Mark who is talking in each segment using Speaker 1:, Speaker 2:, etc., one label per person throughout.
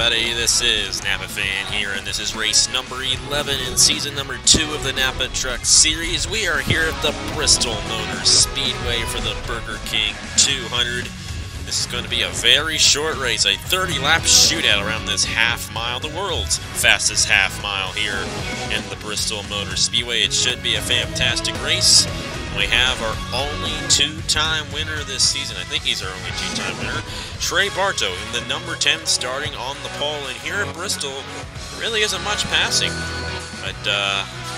Speaker 1: everybody, this is Napa Fan here, and this is race number 11 in season number 2 of the Napa Truck Series. We are here at the Bristol Motor Speedway for the Burger King 200. This is going to be a very short race, a 30-lap shootout around this half mile, the world's fastest half mile here in the Bristol Motor Speedway. It should be a fantastic race. We have our only two-time winner this season. I think he's our only two-time winner. Trey Bartow in the number 10 starting on the pole. And here at Bristol, there really isn't much passing. But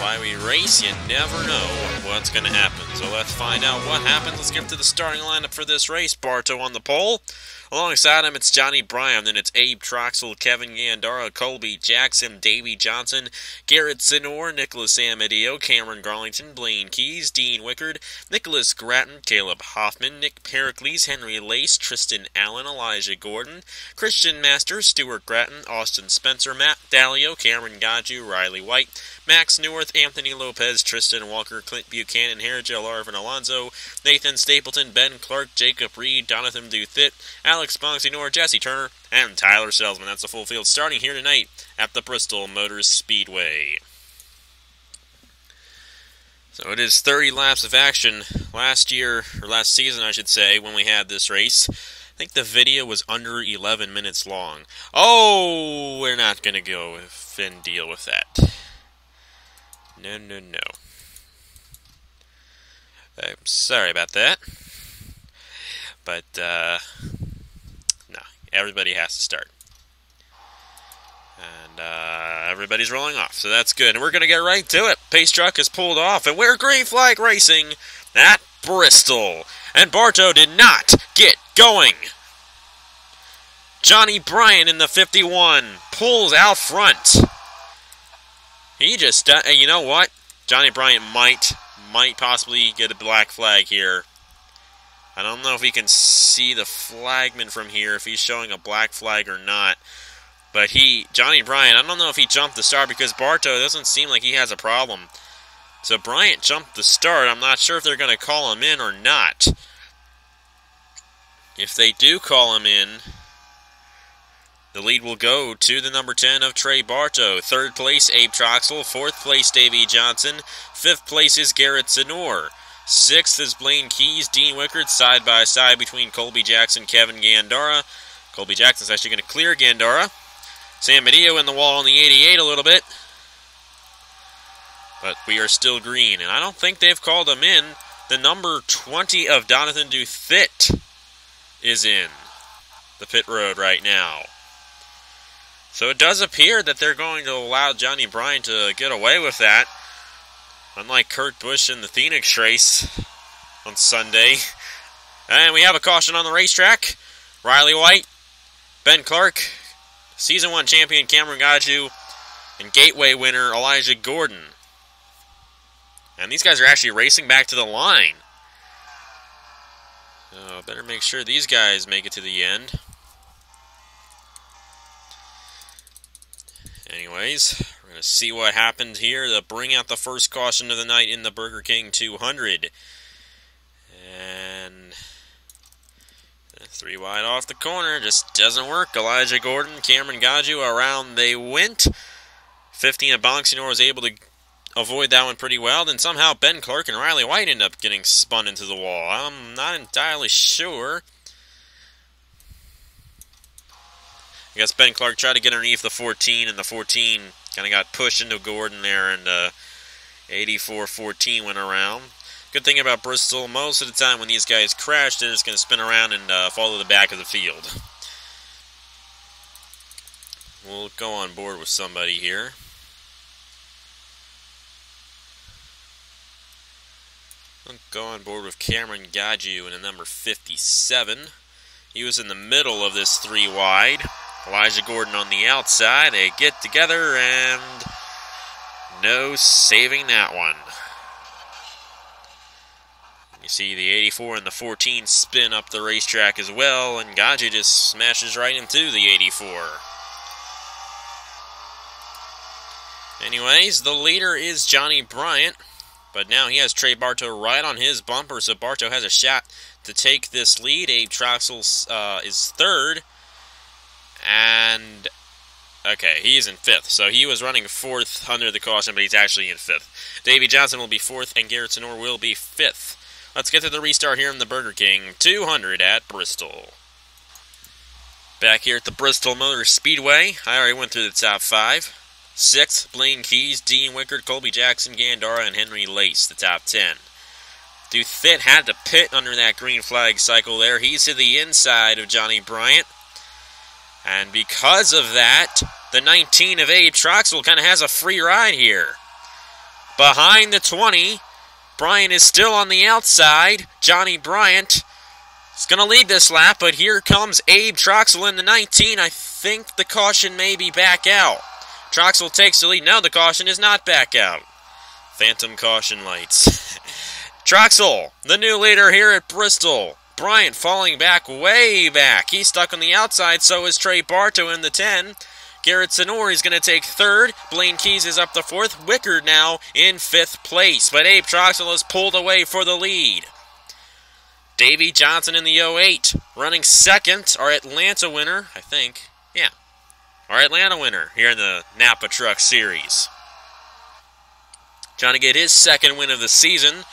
Speaker 1: why we race, you never know what's going to happen. So let's find out what happens. Let's get to the starting lineup for this race. Bartow on the pole. Alongside him, it's Johnny Bryan, then it's Abe Troxel, Kevin Gandara, Colby Jackson, Davey Johnson, Garrett Zinor, Nicholas Amadio, Cameron Garlington, Blaine Keys, Dean Wickard, Nicholas Gratton, Caleb Hoffman, Nick Pericles, Henry Lace, Tristan Allen, Elijah Gordon, Christian Masters, Stuart Gratton, Austin Spencer, Matt Dalio, Cameron Gaju, Riley White, Max Newirth, Anthony Lopez, Tristan Walker, Clint Buchanan, Hergel Arvin Alonso, Nathan Stapleton, Ben Clark, Jacob Reed, Jonathan Duthit, Alex Bonsinor, Jesse Turner, and Tyler Selzman. That's the full field starting here tonight at the Bristol Motor Speedway. So it is 30 laps of action. Last season I should say, when we had this race, I think the video was under 11 minutes long. Oh, we're not going to go and deal with that. No. I'm sorry about that. But, no, everybody has to start. And, everybody's rolling off, so that's good. And we're going to get right to it. Pace truck is pulled off, and we're green flag racing at Bristol. And Bartow did not get going. Johnny Bryan in the 51 pulls out front. He just, you know what? Johnny Bryan might possibly get a black flag here. I don't know if he can see the flagman from here, if he's showing a black flag or not. But Johnny Bryan, I don't know if he jumped the start because Bartow doesn't seem like he has a problem. So Bryant jumped the start. I'm not sure if they're going to call him in or not. If they do call him in, the lead will go to the number 10 of Trey Bartow. Third place, Abe Troxel. Fourth place, Davey Johnson. Fifth place is Garrett Zinor. Sixth is Blaine Keys, Dean Wickard, side by side between Colby Jackson, Kevin Gandara. Colby Jackson's actually going to clear Gandara. Sam Medeo in the wall on the 88 a little bit. But we are still green, and I don't think they've called him in. The number 20 of Jonathan Duthit is in the pit road right now. So it does appear that they're going to allow Johnny Bryan to get away with that. Unlike Kurt Busch in the Phoenix race on Sunday. And we have a caution on the racetrack. Riley White, Ben Clark, Season 1 champion Cameron Gaju, and Gateway winner Elijah Gordon. And these guys are actually racing back to the line. So better make sure these guys make it to the end. Anyways, we're going to see what happened here to bring out the first caution of the night in the Burger King 200. And 3 wide off the corner, just doesn't work. Elijah Gordon, Cameron Gaju, around they went. 15 of Bonsinor was able to avoid that one pretty well. Then somehow Ben Clark and Riley White end up getting spun into the wall. I'm not entirely sure. I guess Ben Clark tried to get underneath the 14, and the 14 kind of got pushed into Gordon there, and 84-14 went around. Good thing about Bristol, most of the time when these guys crash, they're just going to spin around and fall to the back of the field. We'll go on board with somebody here. We'll go on board with Cameron Gaju in the number 57. He was in the middle of this 3 wide. Elijah Gordon on the outside. They get together and no saving that one. You see the 84 and the 14 spin up the racetrack as well, and Gaju just smashes right into the 84. Anyways, the leader is Johnny Bryan, but now he has Trey Bartow right on his bumper, so Bartow has a shot to take this lead. Abe Troxel is third, and Okay, he's in 5th. So he was running 4th under the caution, but he's actually in 5th. Davey Johnson will be 4th, and Garrett Sonor will be 5th. Let's get to the restart here in the Burger King 200 at Bristol. Back here at the Bristol Motor Speedway, I already went through the top 5. 6th, Blaine Keys, Dean Wickard, Colby Jackson, Gandara, and Henry Lace, the top 10. Dufit had to pit under that green flag cycle there. He's to the inside of Johnny Bryant. And because of that, the 19 of Abe Troxel kind of has a free ride here. Behind the 20, Bryant is still on the outside. Johnny Bryant is going to lead this lap, but here comes Abe Troxel in the 19. I think the caution may be back out. Troxel takes the lead. No, the caution is not back out. Phantom caution lights. Troxel, the new leader here at Bristol. Bryant falling back, way back. He's stuck on the outside, so is Trey Bartow in the 10. Garrett Sonor is going to take 3rd. Blaine Keys is up the 4th. Wickard now in 5th place, but Abe Troxel is pulled away for the lead. Davey Johnson in the 08, running 2nd, our Atlanta winner, I think. Yeah, our Atlanta winner here in the Napa Truck Series. Trying to get his 2nd win of the season.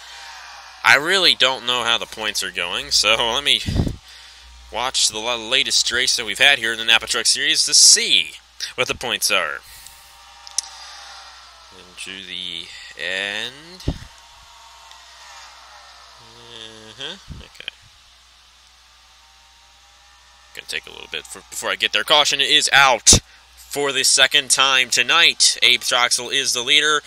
Speaker 1: I really don't know how the points are going, so let me watch the latest race that we've had here in the Napa Truck Series to see what the points are. Into the end. Okay. Gonna take a little bit before I get there. Caution is out for the 2nd time tonight. Abe Troxel is the leader,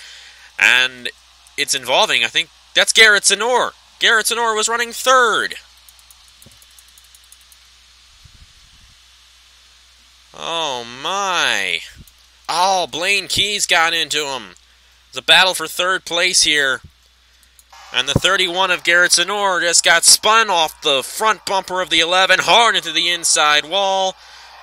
Speaker 1: and it's involving, I think, that's Garrett Sonor. Garrett Sonor was running 3rd. Oh, my. Oh, Blaine Keys got into him. It's a battle for 3rd place here. And the 31 of Garrett Sonor just got spun off the front bumper of the 11, hard into the inside wall,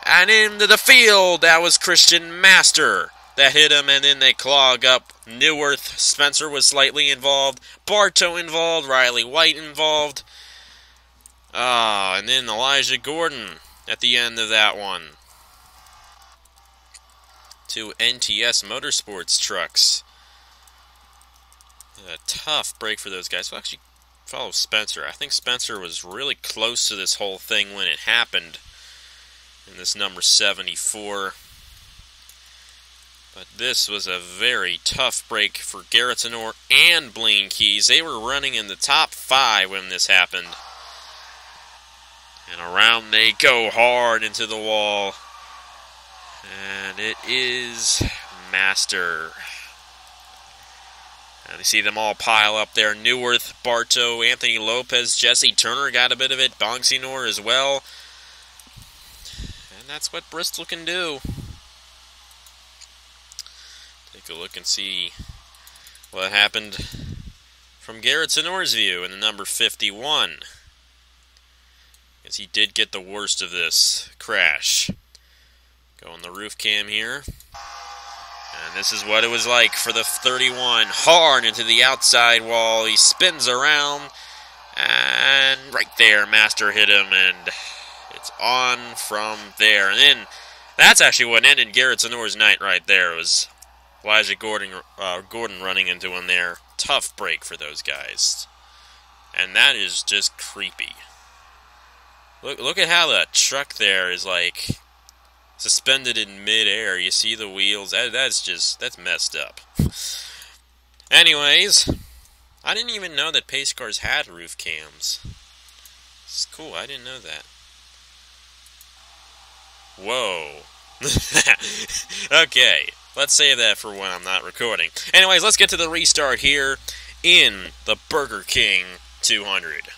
Speaker 1: and into the field. That was Christian Master that hit him, and then they clog up. Neuwirth, Spencer was slightly involved, Bartow involved, Riley White involved. And then Elijah Gordon at the end of that one. 2 NTS Motorsports trucks. A tough break for those guys. We'll actually follow Spencer. I think Spencer was really close to this whole thing when it happened in this number 74. But this was a very tough break for Garrett Sonor and Blaine Keys. They were running in the top 5 when this happened. And around they go hard into the wall. And it is Master. And you see them all pile up there. Neuwirth, Bartow, Anthony Lopez, Jesse Turner got a bit of it. Bongsinor as well. And that's what Bristol can do. Take a look and see what happened from Garrett Sonor's view in the number 51. As he did get the worst of this crash. Go on the roof cam here. And this is what it was like for the 31. Hard into the outside wall. He spins around. And right there, Master hit him. And it's on from there. And then that's actually what ended Garrett Sonor's night right there. It was Elijah Gordon running into him there. Tough break for those guys. And that is just creepy. Look at how that truck there is like suspended in midair. You see the wheels. That's messed up. Anyways, I didn't even know that pace cars had roof cams. It's cool. I didn't know that. Whoa. Okay, let's save that for when I'm not recording. Anyways, let's get to the restart here in the Burger King 200.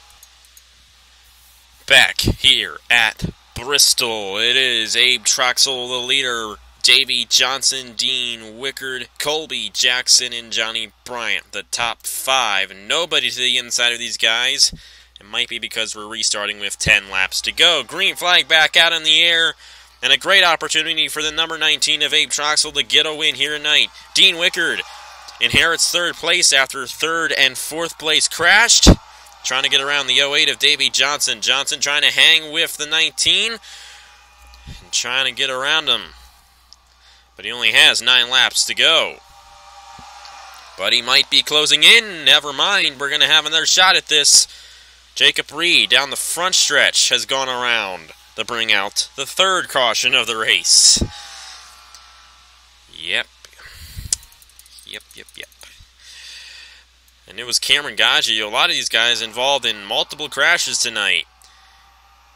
Speaker 1: Back here at Bristol, it is Abe Troxel, the leader, Davey Johnson, Dean Wickard, Colby Jackson, and Johnny Bryant, the top 5. Nobody to the inside of these guys. It might be because we're restarting with 10 laps to go. Green flag back out in the air, and a great opportunity for the number 19 of Abe Troxel to get a win here tonight. Dean Wickard inherits 3rd place after 3rd and 4th place crashed. Trying to get around the 08 of Davey Johnson. Johnson trying to hang with the 19. And trying to get around him. But he only has 9 laps to go. But he might be closing in. Never mind. We're going to have another shot at this. Jacob Reed down the front stretch has gone around to bring out the 3rd caution of the race. Yep. And it was Cameron Gaggio. A lot of these guys involved in multiple crashes tonight.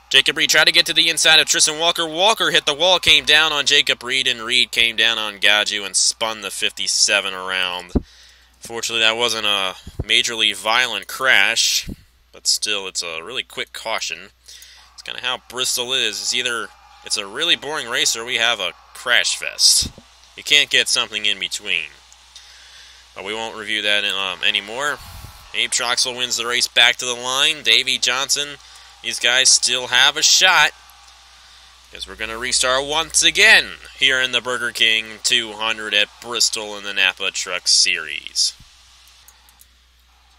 Speaker 1: Jacob Reed tried to get to the inside of Tristan Walker. Walker hit the wall, came down on Jacob Reed, and Reed came down on Gaggio and spun the 57 around. Fortunately, that wasn't a majorly violent crash, but still, it's a really quick caution. It's kind of how Bristol is. It's either it's a really boring race or we have a crash fest. You can't get something in between. But we won't review that anymore. Abe Troxel wins the race back to the line. Davey Johnson, these guys still have a shot, because we're going to restart once again here in the Burger King 200 at Bristol in the Napa Truck Series.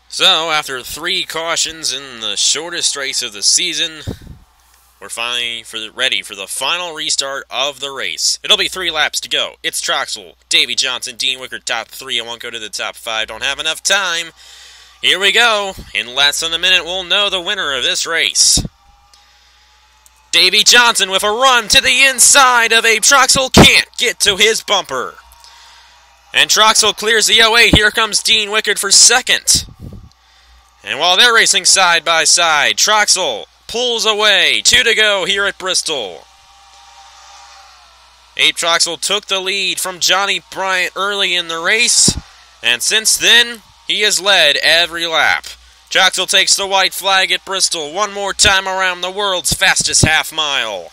Speaker 1: So, after 3 cautions in the shortest race of the season, we're finally ready for the final restart of the race. It'll be 3 laps to go. It's Troxel, Davey Johnson, Dean Wickard, top 3. I won't go to the top 5. Don't have enough time. Here we go. In less than a minute, we'll know the winner of this race. Davey Johnson with a run to the inside of Abe Troxel. Can't get to his bumper. And Troxel clears the 08. Here comes Dean Wickard for 2nd. And while they're racing side by side, Troxel pulls away. 2 to go here at Bristol. Abe Troxel took the lead from Johnny Bryant early in the race. And since then, he has led every lap. Troxel takes the white flag at Bristol one more time around the world's fastest half mile.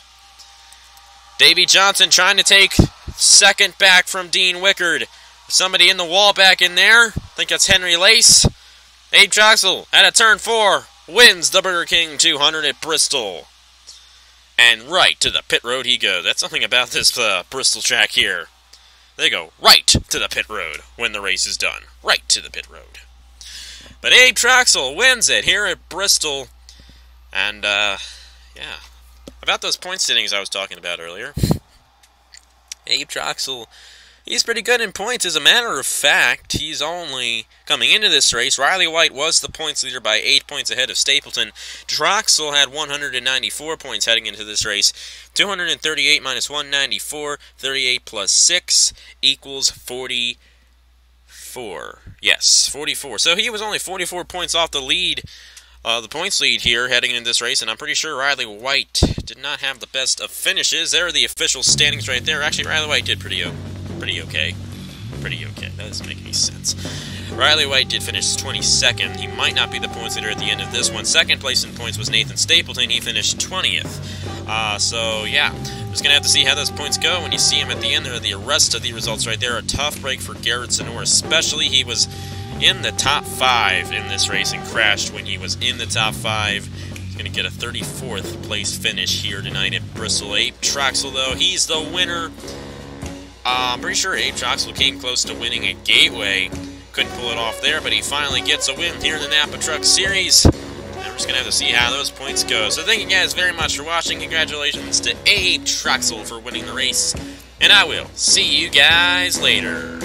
Speaker 1: Davey Johnson trying to take 2nd back from Dean Wickard. Somebody in the wall back in there. I think that's Henry Lace. Abe Troxel at a turn 4 wins the Burger King 200 at Bristol. And right to the pit road he goes. That's something about this Bristol track here. They go right to the pit road when the race is done. Right to the pit road. But Abe Troxel wins it here at Bristol. And, yeah. About those point standings I was talking about earlier. Abe Troxel, he's pretty good in points. As a matter of fact, he's only coming into this race. Riley White was the points leader by 8 points ahead of Stapleton. Troxel had 194 points heading into this race. 238 minus 194, 38 plus 6 equals 44. Yes, 44. So he was only 44 points off the lead, the points lead here heading into this race, and I'm pretty sure Riley White did not have the best of finishes. There are the official standings right there. Actually, Riley White did pretty okay. That doesn't make any sense. Riley White did finish 22nd. He might not be the points leader at the end of this one. 2nd place in points was Nathan Stapleton. He finished 20th. So, yeah. Just going to have to see how those points go. When you see him at the end, there are the rest of the results right there. A tough break for Garrett Sonor, especially. He was in the top 5 in this race and crashed when he was in the top 5. He's going to get a 34th place finish here tonight at Bristol. Abe Troxel, though, he's the winner. I'm pretty sure Abe Troxel came close to winning at Gateway. Couldn't pull it off there, but he finally gets a win here in the Napa Truck Series. And we're just going to have to see how those points go. So thank you guys very much for watching. Congratulations to Abe Troxel for winning the race. And I will see you guys later.